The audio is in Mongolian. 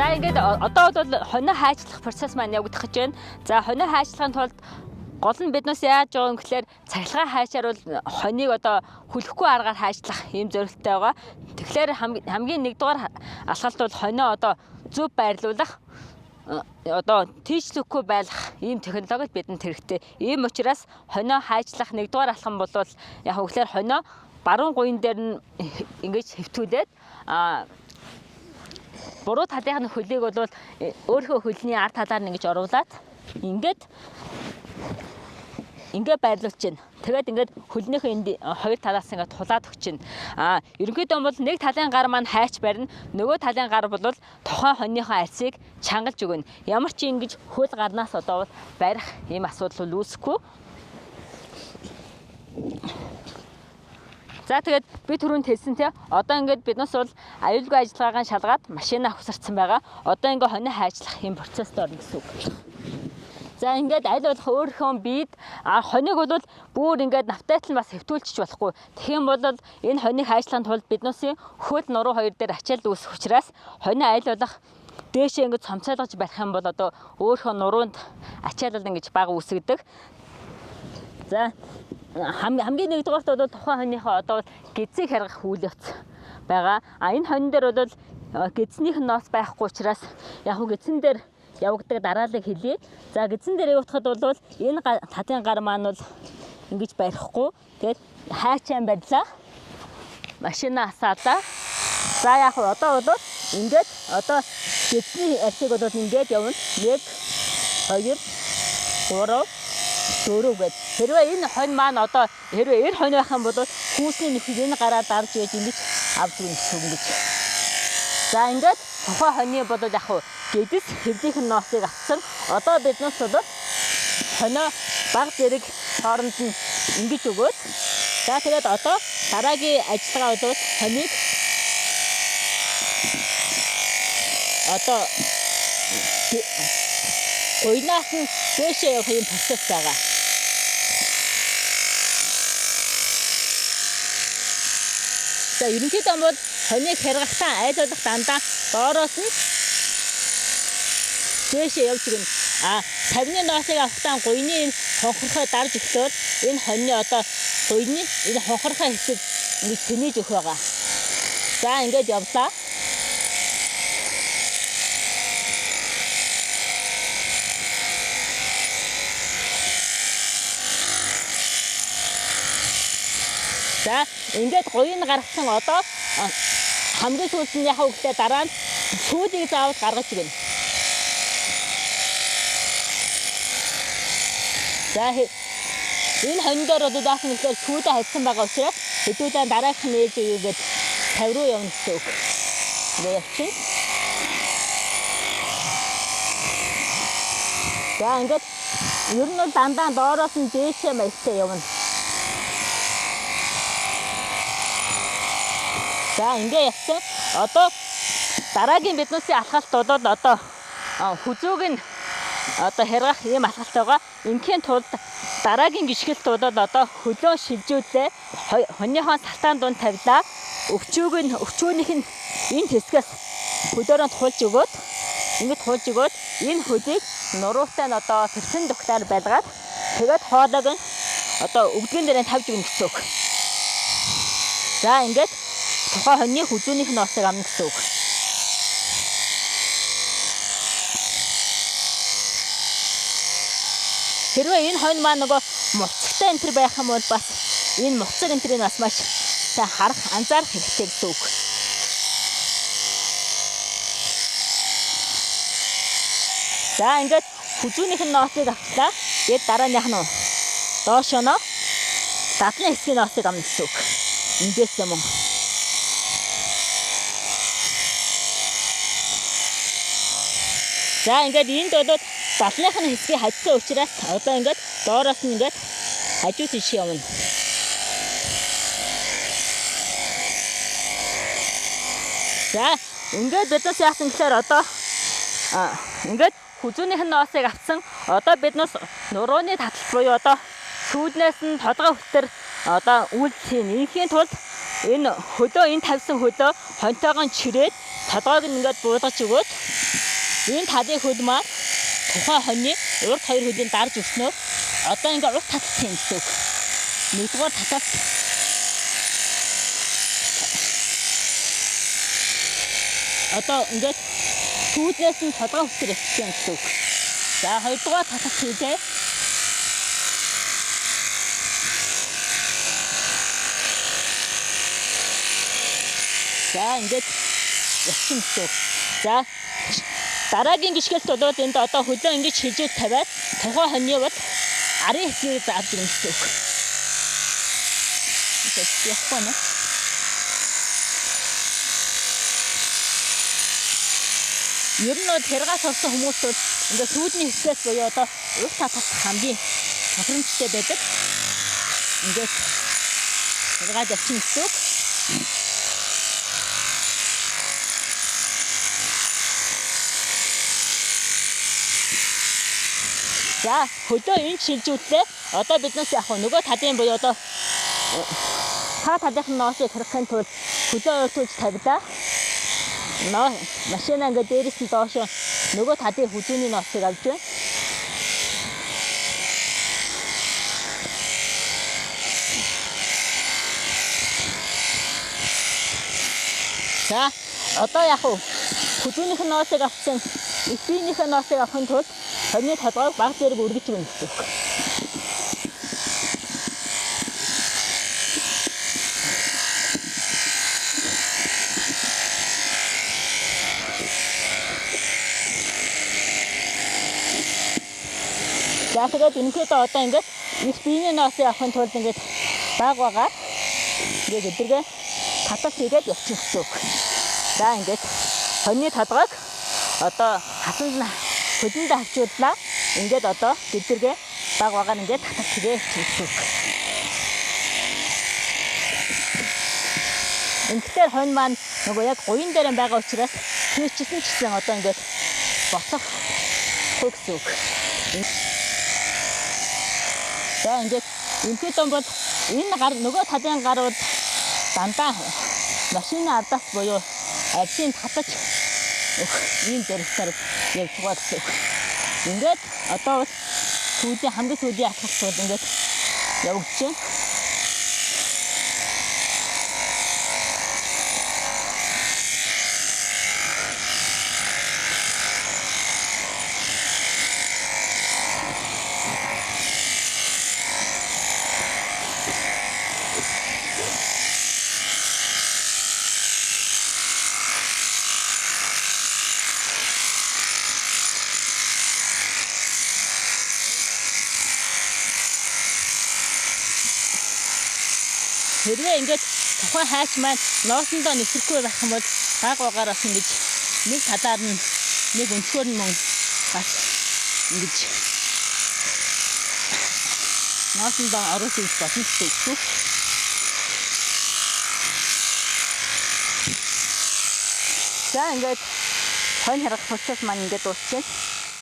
За ингээд одоо бол хонио хайчлах процесс маань явагдах гэж байна. За хонио хайчлахын тулд гол нь биднээс яаж байгаа юм гэхээр цахилгаан хайчаар бол хоньыг одоо хүлэхгүй аргаар хайчлах ийм зорилттой байгаа. Тэгэхээр хамгийн нэгдүгээр алхалт бол хонио одоо зөв байрлуулах одоо тийчлэхгүй байлгах ийм технологид бидэнд хэрэгтэй. Ийм учраас хонио хайчлах нэгдүгээр алхам бол яг хөглөөр хонио баруун гуйн дээр нь ингэж хэвтүүлээд буруу талынхны хөлийг бол өөрийнхөө хөлний ард талаар нь ингэж оруулаад ингээд байрлуулж байна. Тэгээд ингээд хөлнийхөө энд хоёр талаас ингээд тулаад өгч байна. Ерөнхийдөө бол нэг талын гар маань хайч барина. Нөгөө талын гар бол тухайн хоньныхоо арьсыг чангалж өгнө. Ямар ч ингэж хөл гарнаас одоо барих ийм асуудал үүсэхгүй. За тэгээд би түрүүнд хэлсэн те одоо ингээд биднээс бол аюулгүй ажиллагаагаа шалгаад машинаа хөсөрцөн байгаа. Одоо ингээд хонио хайчлах ийм процессд орно гэсэн үг. За ингээд аль болох өөрийнхөө биед хоньыг бол бүр ингээд навтайтал бас хэвтүүлчих болохгүй. Тэгэх юм бол энэ хоньыг хайчлахын тулд биднээсийн хөл нуруу хоёр дээр ачаал үүсэх учраас хоньо аль болох дээшээ ингээд цомцойлгож барих юм бол одоо өөрийнхөө нуруунд ачаал ингэж бага үүсгдэг. За хамгийн нэгдүгээрт бол тухайн хоньныхоо одоо гэзийг харгах үйл явц байгаа. Энэ хонь дээр бол гэзнийх нь ноос байхгүй учраас яг хөө гэзэн дээр явагдаг дараалал хэлье. За гэзэн дээр явагдахад бол энэ татын гар маань бол ингэж барихгүй. Тэгээд хайчаан барьлаа. Машинаа асаалаа. За яг одоо бол ингээд одоо гэзний арсыг бол ингээд явна. 1 2 3 4 гэж. Хэрвээ энэ хонь маань одоо хэрвээ эр хонь байх юм бол хүүсний нөхөд энэ гараа дарж яаж ингэж авч өгнө гэж. За ингээд тухайн хоньны бол яг гэдэс хэвлийнхэн ноосыг авсан. Одоо биднээс бол хонио баг зэрэг хооронд нь ингэж өгөөд. За тэгээд одоо дараагийн ажиллагаа бол хоньыг одоо уйнаас нь дээшээ явах юм процесс байгаа. За ерөнхийдөө бол хоньыг харгахтаа айл болох дандаа доороос нь дээшээ явж гин. Тавны ноосыг авахтаа гуйны хонхорхоо дарж өгөхөөр энэ хоньны одоо гуйны энэ хонхорхоо хэсэг ингэж тэнэж өгөх байгаа. За ингэж явлаа. За ингээд гуйн гаргасан одоо хамгийн сүүлд нь яг үгтэй дараа нь сүүлийг заавал гаргаж өгнө. За энэ хоньдоор одоо даасан гэхээр сүүлээ хайсан байгаа учраас хэдүүлээ дараагийнх нь ээж өгөөгээд 50 руу явна гэсэн үг. Ингээд явчих. За ингээд ер нь бол дандаа доороос нь дээшээ маягтай явна. За ингээ явсан. Одоо дараагийн биднээсийн алхалт бол одоо хүзүүг нь одоо харгах ийм алхалт байгаа. Инхийн тулд дараагийн гიშгэлт бол одоо хөлөө шилжүүлээ. Хоньныхоо салтаан дунд тавилаа. Өвчүүнийх нь энэ хэсгээс хөлөөрөө тулж өгөөд ингэж тулж өгөөд энэ хөлийг нуруутай нь одоо персэн дугтаар байлгаад тэгээд хоолойг нь одоо өвдгөн дээр нь тавьж өгнө гэсэн үг. За ингээд тухайн хоньны хүзүүнийх нь ноосыг авна гэсэн үг. Хэрвээ энэ хонь маань нөгөө муцтай энтер байх юм бол бас энэ муцаг энтрийг бас маш сайн харах, анзаарах хэрэгтэй гэсэн үг. За ингээд хүзүүнийх нь ноосыг авчлаа. Тэгээд дарааных нь доошоно дадлын хэсгийн ноосыг авна гэсэн үг. Ингээс юм. За ингээд энд бол дадлынхны хэсгийг хajсан учраас одоо ингээд доороос нь ингээд хажуу тийш явна. За ингээд биднээс яасан гэхээр одоо ингээд хүзүүнийх нь ноосыг авсан. Одоо биднээс нурууны татал буюу одоо сүүлнээс нь толгой хөтөр одоо үйлдэл хийн. Инхийн тулд энэ хөдөө энэ тавьсан хөдөө хонтойгоо чирээд толгойг ингээд буулгаж өгөөд энэ талын хөл маань тухайн хоньны урд хоёр хөлийн дарж өгснөөр одоо ингээд урд татсан юм гэсэн үг. Нэгдүгээр татаад одоо ингээд сүүлээс нь толгой хүсэр явчихсан юм гэсэн үг. За хоёрдугаар татах хийлээ. За ингээд явчихсан гэсэн үг. За дараагийн гიშгэлт болоод энд одоо хөлөө ингэж хилжүүл тавиад тухайн хоньны бол арын хэсгийг зааж өгнө гэсэн үг. Тэгээд явахгүй нэ. Ер нь бол хэрэгаас орсон хүмүүс бол ингээд сүүдний хэсгээс буюу одоо урт татах хамгийн тохиромжтой байдаг. Ингээд хэрэгаад явчихна гэсэн үг. За хөлөө энэ шилжүүлээ. Одоо биднээс яг нөгөө талын буюу одоо та талынхын ноосыг хэрэгхэн тул хөлөө өртүүлж тавилаа. Машина ингээд дээрээс нь доош нөгөө талын хүзүүний ноосыг авч байна. За одоо яг хүзүүнийх нь ноосыг авсан, эцгийнийх нь ноосыг авахын тулд хоньны толгойг баг зэрэг үргэж өгнө гэсэн үг. За тэгээд энэхээд одоо ингээд их биений ноосыг авахын тулд ингээд баг багаар ингээд өдөргөө татах хийгээд явчих гэсэн үг. За ингээд хоньны толгойг одоо хасанд хөдөндөө авчууллаа. Ингээд одоо өдөргөө баг багаар ингээд татах хийгээ явчих гэсэн үг. Ингээд хонь маань нөгөө яг гуйн дээр байгаа учраас тийчсэн ч гэсэн одоо ингээд боцох гэсэн үг. За ингээд энэхэд бол энэ гар нөгөө талын гарууд дандаа машины ардаас буюу арсын татаж ийм зэрэгтэр явж байгаа гэсэн үг. Ингээд одоо бол сүүлийн хамгийн сүүлийн атгах тул ингээд явж байна. Хэрвээ ингээд тухайн хайч маань ноосондоо нисрэхгүй байх юм бол баг багаар бас ингэж нэг талаар нь нэг өнцгөр нь мөн бас ингэж ноосондоо оруулж ирэх болно гэсэн үг. За ингээд хонь харах процесс маань ингээд дуусчихсан.